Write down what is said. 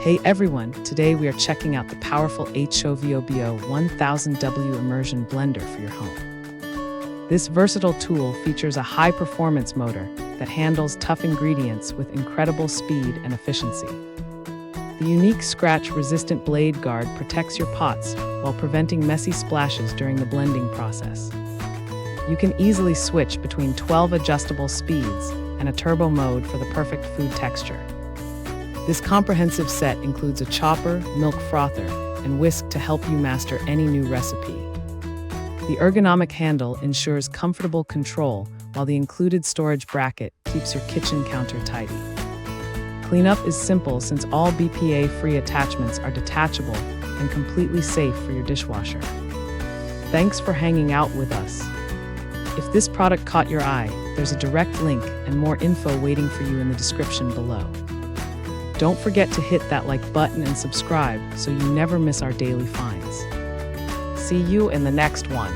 Hey everyone, today we are checking out the powerful HOVOBO 1000W Immersion Blender for your home. This versatile tool features a high-performance motor that handles tough ingredients with incredible speed and efficiency. The unique scratch-resistant blade guard protects your pots while preventing messy splashes during the blending process. You can easily switch between 12 adjustable speeds and a turbo mode for the perfect food texture. This comprehensive set includes a chopper, milk frother, and whisk to help you master any new recipe. The ergonomic handle ensures comfortable control, while the included storage bracket keeps your kitchen counter tidy. Cleanup is simple since all BPA-free attachments are detachable and completely safe for your dishwasher. Thanks for hanging out with us. If this product caught your eye, there's a direct link and more info waiting for you in the description below. Don't forget to hit that like button and subscribe so you never miss our daily finds. See you in the next one.